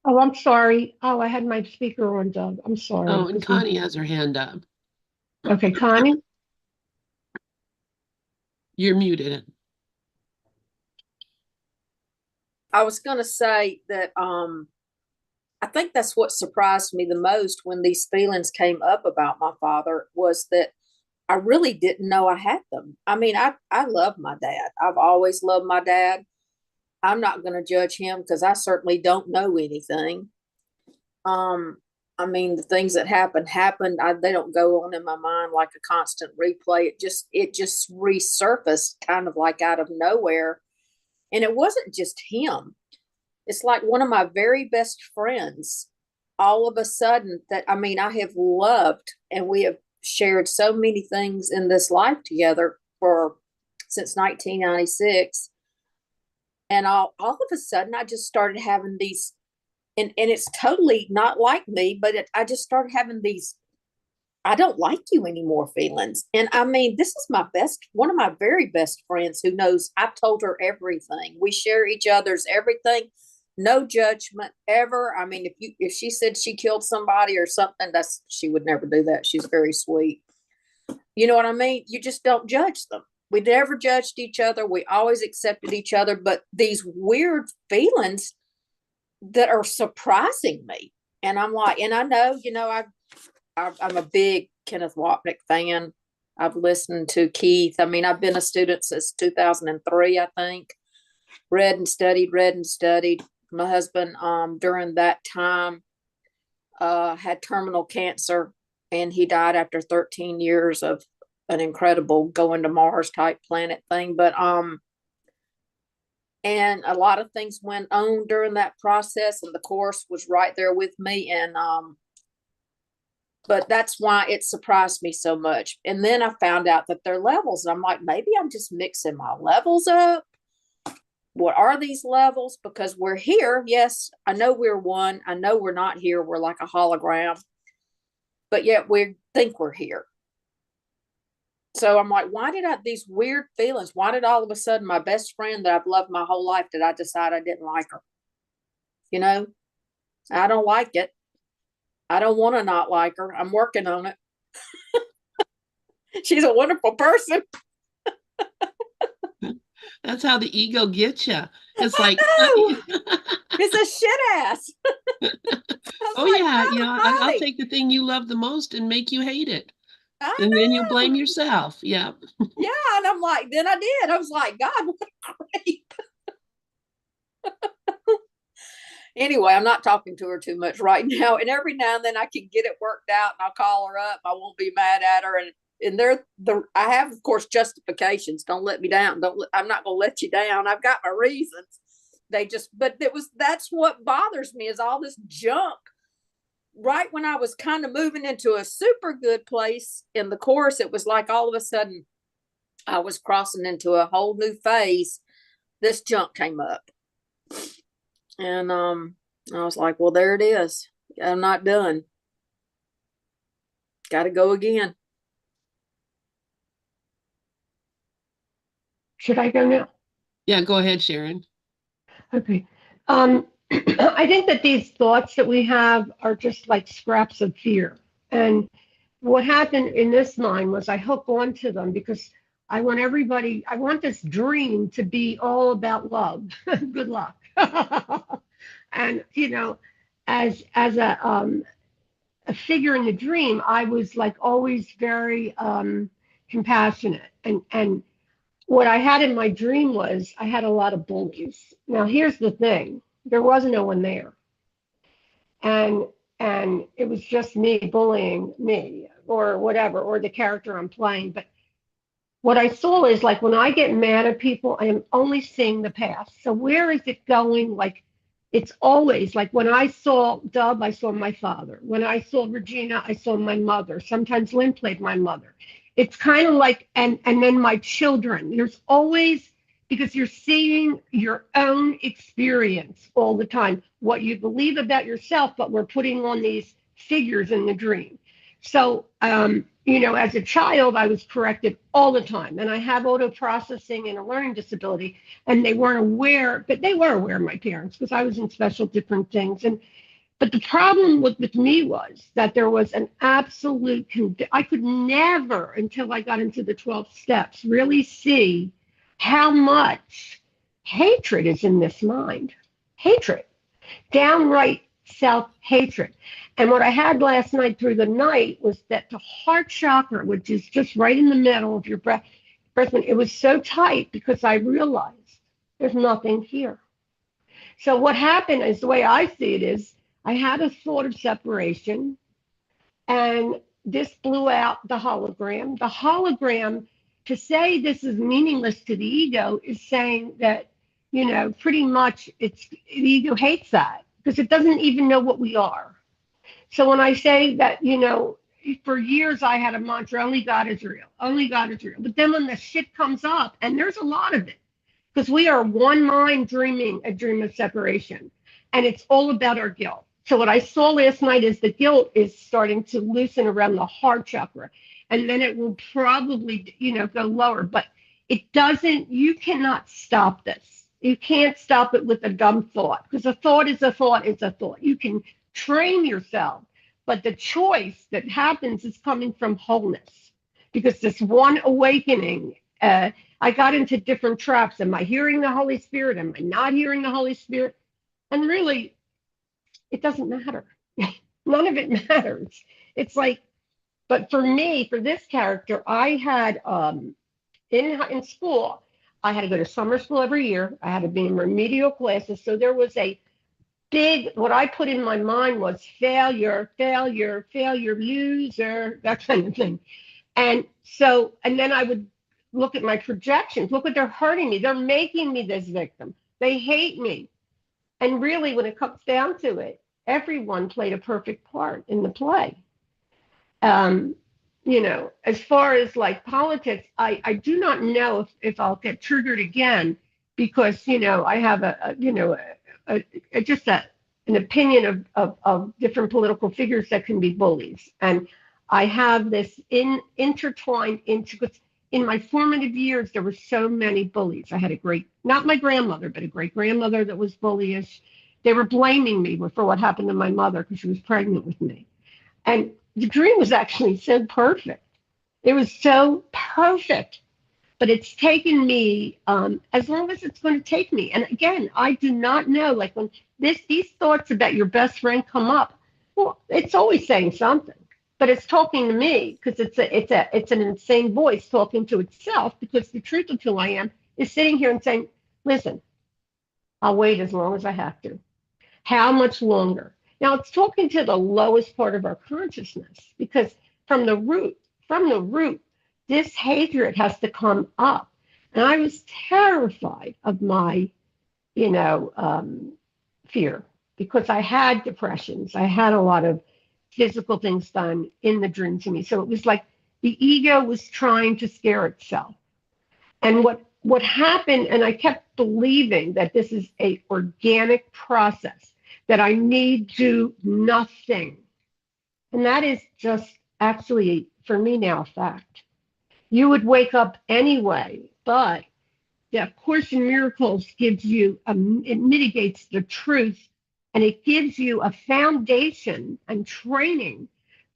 [SPEAKER 4] Oh, I'm sorry. Oh, I had my speaker on, Doug. I'm sorry.
[SPEAKER 1] Oh, and Connie has her hand up.
[SPEAKER 4] Okay, Connie?
[SPEAKER 1] You're muted.
[SPEAKER 3] I was going to say that I think that's what surprised me the most when these feelings came up about my father, was that I really didn't know I had them. I mean, I love my dad. I've always loved my dad. I'm not going to judge him because I certainly don't know anything. I mean, the things that happened. They don't go on in my mind like a constant replay. It just resurfaced kind of like out of nowhere. And it wasn't just him. It's like one of my very best friends, all of a sudden, that, I mean, I have loved, and we have shared so many things in this life together since 1996. And all of a sudden, I just started having these, and it's totally not like me, but I just started having these, I don't like you anymore feelings. And I mean, this is one of my very best friends who knows I've told her everything. We share each other's everything. No judgment ever. I mean, if she said she killed somebody or something, she would never do that. She's very sweet. You know what I mean? You just don't judge them. We never judged each other. We always accepted each other. But these weird feelings that are surprising me. And I'm like, and I know, I'm a big Kenneth Wapnick fan. I've listened to Keith. I mean, I've been a student since 2003, I think. Read and studied. My husband, during that time, had terminal cancer, and he died after 13 years of an incredible going to Mars type planet thing. But and a lot of things went on during that process, and the Course was right there with me. And but that's why it surprised me so much. And then I found out that they're levels, and I'm like, maybe I'm just mixing my levels up. What are these levels? Because we're here. Yes, I know we're one. I know we're not here. We're like a hologram, but yet we think we're here. So I'm like, why did these weird feelings? Why did all of a sudden my best friend that I've loved my whole life, did I decide I didn't like her? I don't like it. I don't want to not like her. I'm working on it. She's a wonderful person.
[SPEAKER 1] That's how the ego gets you. It's like,
[SPEAKER 3] it's a shit ass.
[SPEAKER 1] Oh like, yeah, I'll take the thing you love the most and make you hate it. And then you'll blame yourself. Yeah.
[SPEAKER 3] Yeah, and I'm like, then I did. I was like, God, what a creep. Anyway, I'm not talking to her too much right now. And every now and then I can get it worked out, and I'll call her up. I won't be mad at her. And I have, of course, justifications. Don't let me down. I'm not going to let you down. I've got my reasons. That's what bothers me, is all this junk. Right when I was kind of moving into a super good place in the Course, it was like all of a sudden I was crossing into a whole new phase. This junk came up. And I was like, well, there it is. I'm not done. Got to go again.
[SPEAKER 4] Should I go now?
[SPEAKER 1] Yeah, go ahead, Sharon.
[SPEAKER 4] Okay. I think that these thoughts that we have are just like scraps of fear. And what happened in this mind was I hook onto them because I want this dream to be all about love. Good luck. And, as a figure in the dream, I was like always very compassionate. And what I had in my dream was I had a lot of bullies. Now, here's the thing. There was no one there. And and it was just me bullying me or whatever, or the character I'm playing. But what I saw is like when I get mad at people, I am only seeing the past. So where is it going? Like it's always like when I saw Dub, I saw my father. When I saw Regina, I saw my mother. Sometimes Lynn played my mother. It's kind of like, and then my children. There's always, because you're seeing your own experience all the time, what you believe about yourself, but we're putting on these figures in the dream. So, as a child, I was corrected all the time, and I have auto processing and a learning disability, and they weren't aware, but they were aware of my parents because I was in special different things. But the problem with me was that there was an absolute, I could never, until I got into the 12 steps, really see how much hatred is in this mind. Hatred, downright self-hatred. And what I had last night through the night was that the heart chakra, which is just right in the middle of your breath, it was so tight because I realized there's nothing here. So what happened is, the way I see it is, I had a thought of separation, and this blew out the hologram. The hologram, to say this is meaningless to the ego, is saying that, pretty much the ego hates that because it doesn't even know what we are. So when I say that, for years I had a mantra, only God is real, only God is real. But then when the shit comes up, and there's a lot of it, because we are one mind dreaming a dream of separation, and it's all about our guilt. So what I saw last night is the guilt is starting to loosen around the heart chakra, and then it will probably, go lower. But it doesn't, you cannot stop this. You can't stop it with a dumb thought, because a thought is a thought is a thought. You can train yourself, but the choice that happens is coming from wholeness, because this one awakening, I got into different traps. Am I hearing the Holy Spirit? Am I not hearing the Holy Spirit? And really, it doesn't matter. None of it matters. It's like, but for me, for this character, I had in school, I had to go to summer school every year. I had to be in remedial classes. So there was a big, what I put in my mind was failure, failure, failure, loser, that kind of thing. And then I would look at my projections. Look what they're hurting me. They're making me this victim. They hate me. And really, when it comes down to it, everyone played a perfect part in the play. As far as like politics, I do not know if I'll get triggered again, because, I have an opinion of different political figures that can be bullies. And I have this intertwined into, in my formative years, there were so many bullies. I had not my grandmother, but a great grandmother that was bullyish. They were blaming me for what happened to my mother because she was pregnant with me. And the dream was actually so perfect. It was so perfect, but it's taken me as long as it's going to take me. And again, I do not know, like when these thoughts about your best friend come up, well, it's always saying something, but it's talking to me because it's an insane voice talking to itself, because the truth of who I am is sitting here and saying, listen, I'll wait as long as I have to. How much longer? Now it's talking to the lowest part of our consciousness, because from the root, this hatred has to come up. And I was terrified of my, fear, because I had depressions. I had a lot of physical things done in the dream to me. So it was like the ego was trying to scare itself. And what happened, and I kept believing that this is an organic process, that I need do nothing. And that is just actually, for me now, a fact. You would wake up anyway, but the Course in Miracles gives you, it mitigates the truth, and it gives you a foundation and training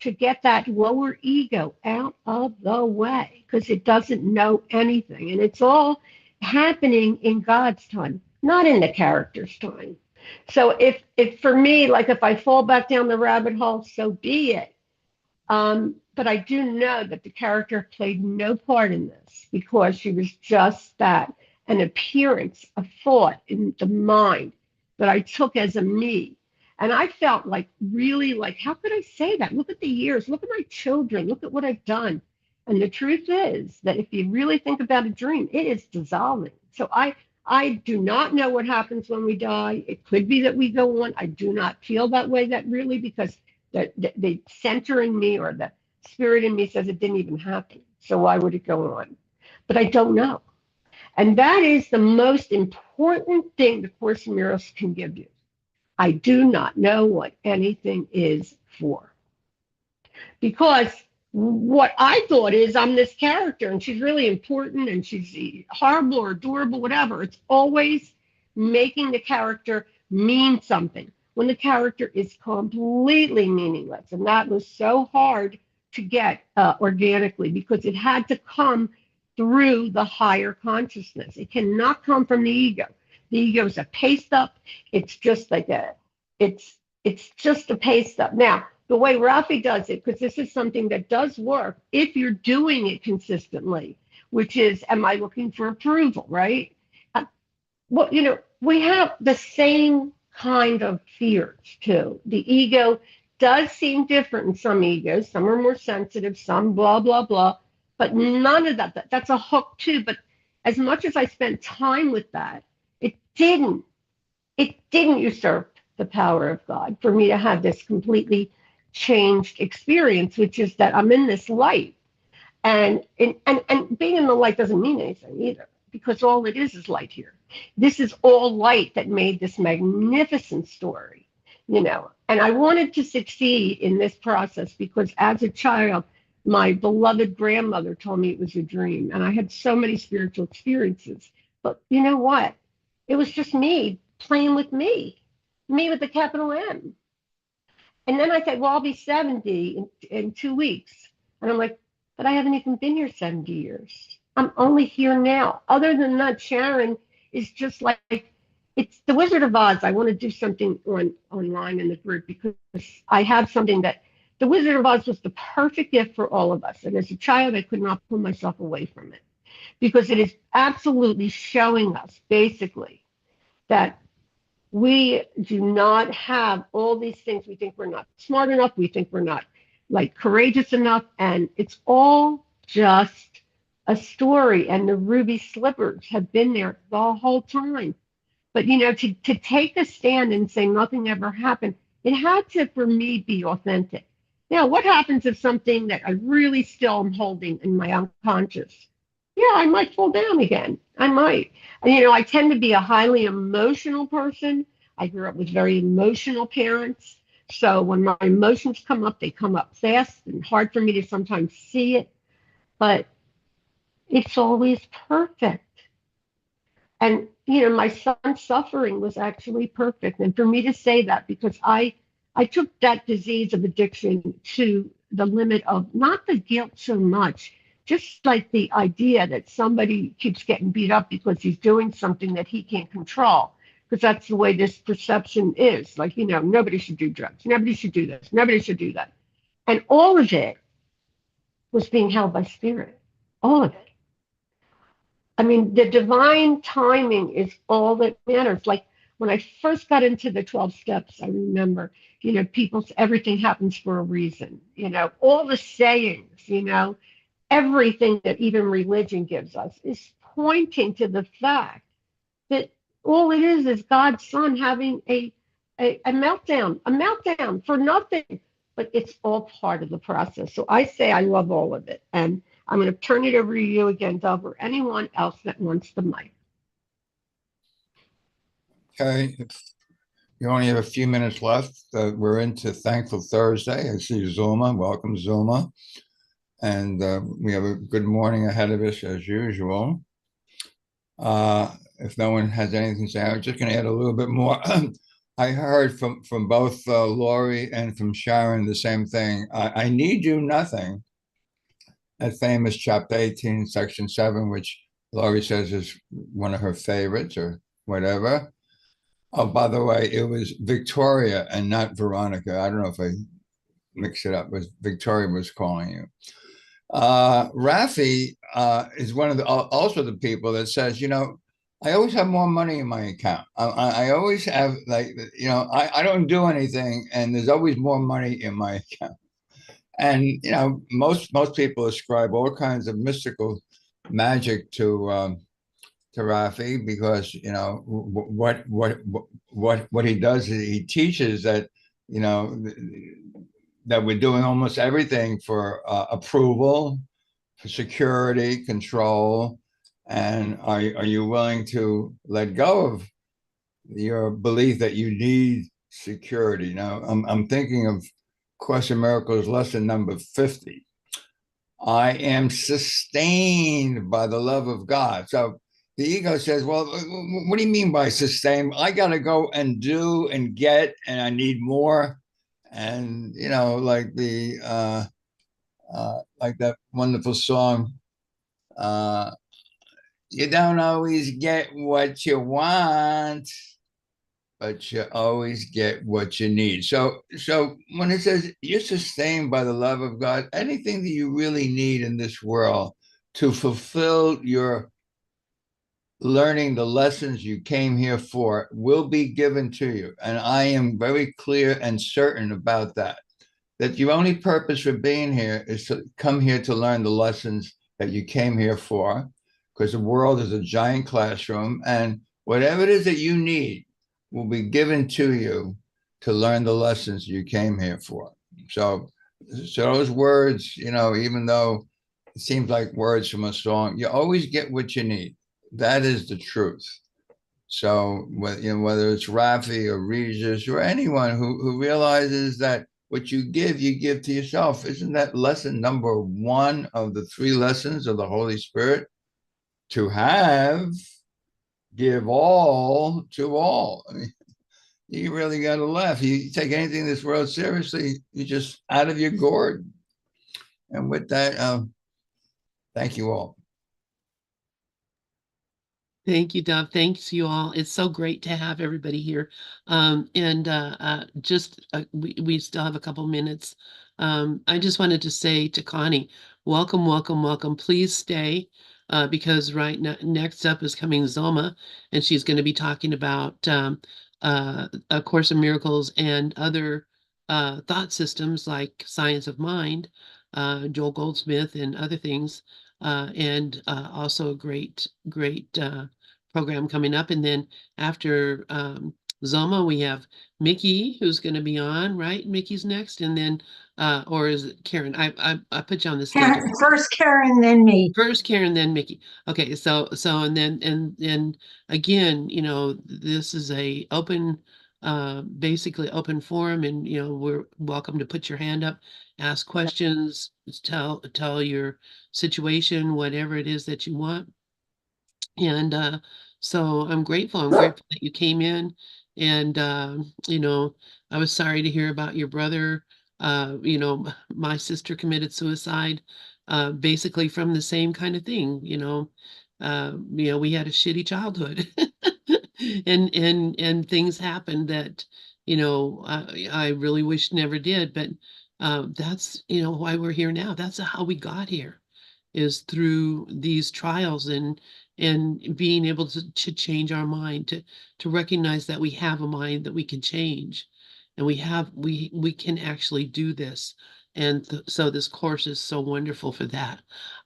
[SPEAKER 4] to get that lower ego out of the way, because it doesn't know anything. And it's all happening in God's time, not in the character's time. So if for me, like if I fall back down the rabbit hole, so be it. But I do know that the character played no part in this, because she was just that, an appearance, a thought in the mind that I took as a me. And I felt like really like, how could I say that? Look at the years, look at my children, look at what I've done. And the truth is that if you really think about a dream, it is dissolving. So I do not know what happens when we die. It could be that we go on. I do not feel that way, that really, because the center in me or the spirit in me says it didn't even happen. So why would it go on? But I don't know. And that is the most important thing the Course in Miracles can give you. I do not know what anything is for. Because what I thought is I'm this character and she's really important and she's horrible or adorable, whatever. It's always making the character mean something when the character is completely meaningless. And that was so hard to get organically because it had to come through the higher consciousness. It cannot come from the ego. The ego is a paste up. It's just like it's just a paste up. Now, the way Rafi does it, because this is something that does work if you're doing it consistently, which is, am I looking for approval, right? Well, we have the same kind of fears too. The ego does seem different in some egos. Some are more sensitive, some blah, blah, blah. But none of that, that's a hook too. But as much as I spent time with that, it didn't usurp the power of God for me to have this completely changed experience, which is that I'm in this light. And being in the light doesn't mean anything either, because all it is light here. This is all light that made this magnificent story, And I wanted to succeed in this process because as a child, my beloved grandmother told me it was a dream. And I had so many spiritual experiences. But you know what? It was just me playing with me with a capital M. And then I said, well, I'll be 70 in 2 weeks. And I'm like, but I haven't even been here 70 years. I'm only here now. Other than that, Sharon is just like, it's the Wizard of Oz. I want to do something online in the group because I have something that the Wizard of Oz was the perfect gift for all of us. And as a child, I could not pull myself away from it because it is absolutely showing us basically that we do not have all these things. We think we're not smart enough. We think we're not courageous enough. And it's all just a story. And the ruby slippers have been there the whole time. But, to take a stand and say nothing ever happened, it had to, for me, be authentic. Now, what happens if something that I really still am holding in my unconscious? Yeah, I might fall down again. I might. And, I tend to be a highly emotional person. I grew up with very emotional parents. So when my emotions come up, they come up fast and hard for me to sometimes see it. But it's always perfect. And, my son's suffering was actually perfect. And for me to say that, because I took that disease of addiction to the limit of not the guilt so much, just like the idea that somebody keeps getting beat up because he's doing something that he can't control. Because that's the way this perception is. Nobody should do drugs. Nobody should do this. Nobody should do that. And all of it was being held by spirit. All of it. I mean, the divine timing is all that matters. Like when I first got into the 12 steps, I remember, everything happens for a reason. All the sayings, everything that even religion gives us is pointing to the fact that all it is God's son having a meltdown for nothing. But it's all part of the process. So I say I love all of it. And I'm going to turn it over to you again, Dov, or anyone else that wants the mic.
[SPEAKER 2] Okay. You only have a few minutes left. We're into Thankful Thursday. I see Zuma. Welcome, Zuma. And we have a good morning ahead of us as usual. If no one has anything to say, I'm just going to add a little bit more. I heard from both Lorri and from Sharon the same thing. I need you nothing. That famous chapter 18, section 7, which Lorri says is one of her favorites or whatever. Oh, by the way, it was Victoria and not Veronica. I don't know if I mixed it up, but Victoria was calling you. Rafi is one of also the people that says, I always have more money in my account. I always have, like, you know, I don't do anything, and there's always more money in my account. And you know, most people ascribe all kinds of mystical magic to Rafi, because you know what he does is he teaches that, you know, that we're doing almost everything for approval, for security, control, and are you willing to let go of your belief that you need security? Now, I'm thinking of Course in Miracles lesson number 50. I am sustained by the love of God. So the ego says, well, what do you mean by sustain? I got to go and do and get, and I need more. And, you know, like that wonderful song, uh, you don't always get what you want, but you always get what you need. So when it says you're sustained by the love of God, anything that you really need in this world to fulfill your learning the lessons you came here for will be given to you. And I am very clear and certain about that. That your only purpose for being here is to come here to learn the lessons that you came here for, because the world is a giant classroom, and whatever it is that you need will be given to you to learn the lessons you came here for. So those words, you know, even though it seems like words from a song, you always get what you need. That is the truth. So you know, whether it's Rafi or Regis or anyone who realizes that what you give to yourself. Isn't that lesson number 1 of the 3 lessons of the Holy Spirit? To have, give all to all. I mean, you really got to laugh. You take anything in this world seriously, you're just out of your gourd. And with that, thank you all.
[SPEAKER 1] Thank you, Dov. Thanks you all. It's so great to have everybody here. We still have a couple minutes. I just wanted to say to Connie, welcome, welcome, welcome. Please stay, because right now, next up is coming Zoma, and she's going to be talking about A Course in Miracles and other thought systems like Science of Mind, Joel Goldsmith, and other things. And also a great program coming up. And then after Zoma, we have Mickey, who's going to be on, right? Mickey's next, and then or is it Karen? I put you on the schedule.
[SPEAKER 6] First Karen, then me.
[SPEAKER 1] First Karen, then Mickey. Okay, so and then and again, you know, this is a open, basically open forum, and you know, we're welcome to put your hand up, ask questions, tell your situation, whatever it is that you want. And so I'm grateful. I'm grateful that you came in. And you know, I was sorry to hear about your brother. You know, my sister committed suicide, basically from the same kind of thing. You know, we had a shitty childhood, and things happened that, you know, I really wish never did. But that's, you know, why we're here now. That's how we got here, is through these trials and being able to change our mind, to recognize that we have a mind that we can change, and we can actually do this. And so this course is so wonderful for that.